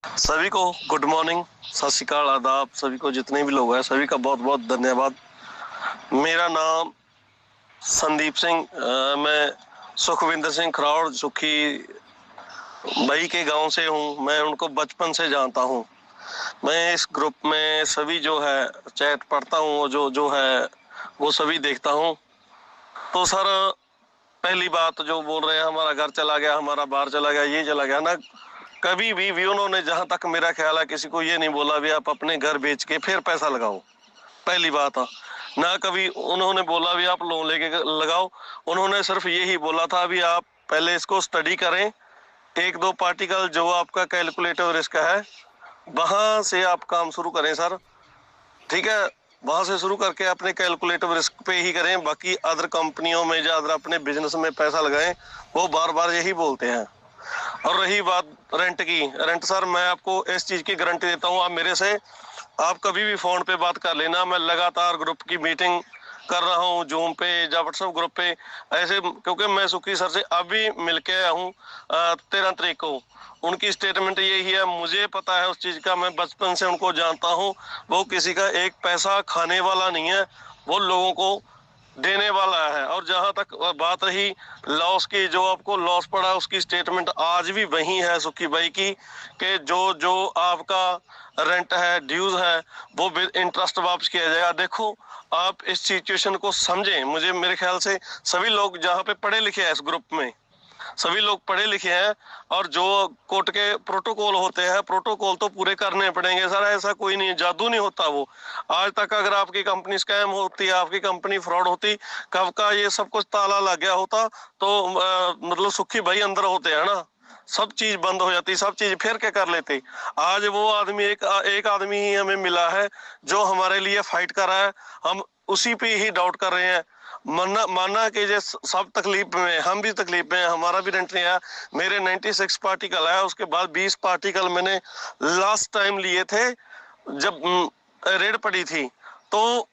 सभी को good morning, सत श्री अकाल, आदाब। सभी को जितने भी लोग हैं सभी का बहुत बहुत धन्यवाद। मेरा नाम संदीप सिंह, मैं सुखविंदर सिंह खरौड़ सुखी भाई के गांव से हूं। मैं उनको बचपन से जानता हूं। मैं इस ग्रुप में सभी जो है चैट पढ़ता हूं, जो जो है वो सभी देखता हूं। तो सर, पहली बात जो बोल रहे हैं हमारा घर चला गया, हमारा बाहर चला गया, ये चला गया ना, कभी भी उन्होंने जहां तक मेरा ख्याल है किसी को ये नहीं बोला भी आप अपने घर बेच के फिर पैसा लगाओ। पहली बात है ना, कभी उन्होंने बोला भी आप लोन लेके लगाओ। उन्होंने सिर्फ यही बोला था भी आप पहले इसको स्टडी करें, एक दो पार्टिकल जो आपका कैलकुलेटिव रिस्क है वहां से आप काम शुरू करें सर। ठीक है, वहां से शुरू करके अपने कैलकुलेटिव रिस्क पे ही करें। बाकी अदर कंपनियों में या अदर अपने बिजनेस में पैसा लगाएं, वो बार बार यही बोलते हैं। और रही बात रेंट की, रेंट सर मैं आपको इस चीज की गारंटी देता हूँ, आप मेरे से आप कभी भी फोन पे बात कर लेना। मैं लगातार ग्रुप की मीटिंग कर रहा हूँ, जूम पे या व्हाट्सएप ग्रुप पे ऐसे, क्योंकि मैं सुखी सर से अभी मिलके आया हूँ 13 तारीख को। उनकी स्टेटमेंट यही है, मुझे पता है उस चीज का, मैं बचपन से उनको जानता हूँ। वो किसी का एक पैसा खाने वाला नहीं है, वो लोगों को देने वाला है। और जहां तक बात रही लॉस की, जो आपको लॉस पड़ा उसकी स्टेटमेंट आज भी वही है सुखी भाई की, कि जो जो आपका रेंट है, ड्यूज है, वो विद इंटरेस्ट वापस किया जाएगा। देखो, आप इस सिचुएशन को समझें। मुझे मेरे ख्याल से सभी लोग जहाँ पे पढ़े लिखे हैं इस ग्रुप में, सभी लोग पढ़े लिखे हैं, और जो कोर्ट के प्रोटोकॉल होते हैं, प्रोटोकॉल तो पूरे करने पड़ेंगे सर। ऐसा कोई नहीं, जादू नहीं होता वो। आज तक अगर आपकी कंपनी स्कैम होती, आपकी कंपनी फ्रॉड होती, कब का ये सब कुछ ताला लग गया होता, तो मतलब सुखी भाई अंदर होते हैं ना, सब चीज बंद हो जाती, सब चीज फिर क्या कर लेते। आज वो आदमी एक आदमी ही हमें मिला है जो हमारे लिए फाइट कर रहा है। हम उसी पे ही डाउट कर रहे हैं। माना माना कि जे सब तकलीफ में, हम भी तकलीफ में, हमारा भी रेंट नहीं आया। मेरे 96 पार्टिकल है, उसके बाद 20 पार्टिकल मैंने लास्ट टाइम लिए थे जब रेड पड़ी थी, तो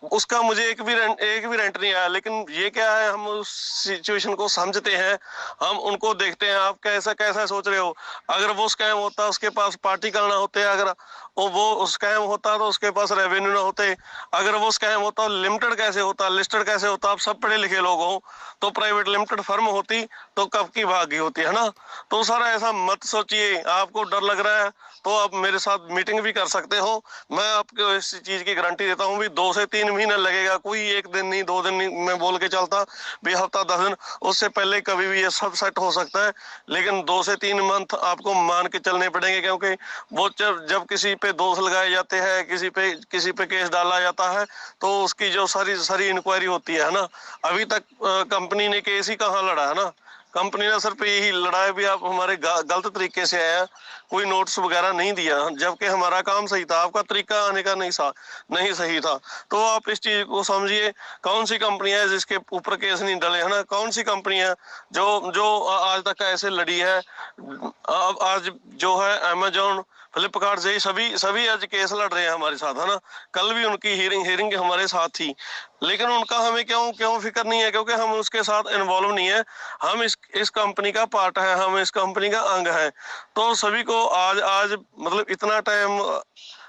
उसका मुझे एक भी रेंट नहीं आया। लेकिन ये क्या है, हम उस सिचुएशन को समझते हैं, हम उनको देखते हैं। आप कैसा कैसा सोच रहे हो, अगर वो स्कैम होता उसके पास पार्टिकल ना होते, अगर वो स्कैम होता तो उसके पास रेवेन्यू ना होते, अगर वो स्कैम होता लिमिटेड कैसे होता, लिस्टेड कैसे होता। आप सब पढ़े लिखे लोग हो, तो प्राइवेट लिमिटेड फर्म होती तो कब की भागी होती है ना। तो सर ऐसा मत सोचिए, आपको डर लग रहा है तो आप मेरे साथ मीटिंग भी कर सकते हो। मैं आपको इस चीज की गारंटी देता हूँ भी 2 से 3 महीने लगेगा, कोई एक दिन नहीं, 2 दिन नहीं मैं बोल के चलता भी, हफ्ता 10 दिन, उससे पहले कभी भी ये सब सेट हो सकता है। लेकिन 2 से 3 मंथ आपको मान के चलने पड़ेंगे, क्योंकि वो जब किसी पे दोष लगाए जाते हैं, किसी पे केस डाला जाता है, तो उसकी जो सारी सारी इंक्वायरी होती है ना। अभी तक कंपनी ने केस ही कहाँ लड़ा है ना। कंपनी ने सिर्फ यही लड़ा है भी आप हमारे गलत तरीके से आया, कोई नोट्स वगैरह नहीं दिया, जबकि हमारा काम सही था, आपका तरीका आने का नहीं सही था। तो आप इस चीज को समझिए। कौन सी कंपनी है जिसके ऊपर केस नहीं डले है ना, कौन सी कंपनी है जो जो आज तक ऐसे लड़ी है। अब आज जो है अमेजोन, फ्लिपकार्ट से सभी सभी आज केस लड़ रहे हैं हमारे साथ, है ना। कल भी उनकी हियरिंग हमारे साथ थी, लेकिन उनका हमें क्यों क्यों फिक्र नहीं है, क्योंकि हम उसके साथ इन्वॉल्व नहीं है। हम इस कंपनी का पार्ट है, हम इस कंपनी का अंग है। तो सभी को आज आज मतलब इतना टाइम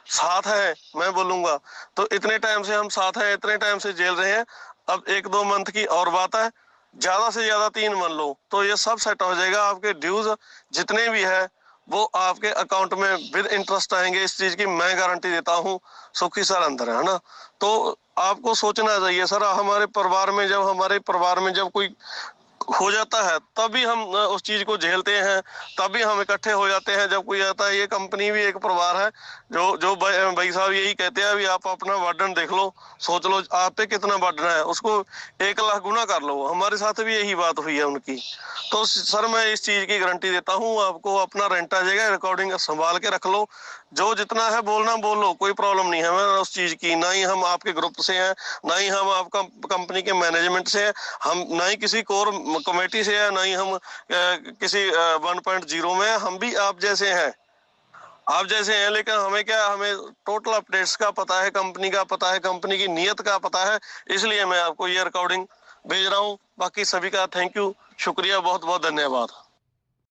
साथ है, मैं बोलूंगा तो इतने टाइम से हम साथ हैं, इतने टाइम से झेल रहे हैं। अब 1-2 मंथ की और बात है, ज्यादा से ज्यादा 3 मान लो, तो ये सब सेट हो जाएगा। आपके ड्यूज जितने भी है वो आपके अकाउंट में विद इंटरेस्ट आएंगे, इस चीज की मैं गारंटी देता हूँ। सुखी सर अंदर है ना। तो आपको सोचना चाहिए सर, हमारे परिवार में जब कोई हो जाता है तभी हम उस चीज को झेलते हैं, तभी हम इकट्ठे हो जाते हैं जब कोई आता है। ये कंपनी भी एक परिवार है। जो जो भाई साहब यही कहते हैं भी आप अपना बर्डन देख लो, सोच लो आप पे कितना बर्डन है, उसको 1 लाख गुना कर लो। हमारे साथ भी यही बात हुई है उनकी। तो सर मैं इस चीज की गारंटी देता हूँ, आपको अपना रेंट आ जाएगा, रिकॉर्डिंग संभाल के रख लो, जो जितना है बोलना बोलो, कोई प्रॉब्लम नहीं है हमें उस चीज की। ना ही हम आपके ग्रुप से हैं, ना ही हम आपका कंपनी के मैनेजमेंट से हैं, हम ना ही किसी कोर कमेटी से है, ना ही हम किसी 1.0 में। हम भी आप जैसे हैं, आप जैसे हैं, लेकिन हमें क्या, हमें टोटल अपडेट्स का पता है, कंपनी का पता है, कंपनी की नीयत का पता है। इसलिए मैं आपको ये रिकॉर्डिंग भेज रहा हूँ। बाकी सभी का थैंक यू, शुक्रिया, बहुत बहुत धन्यवाद।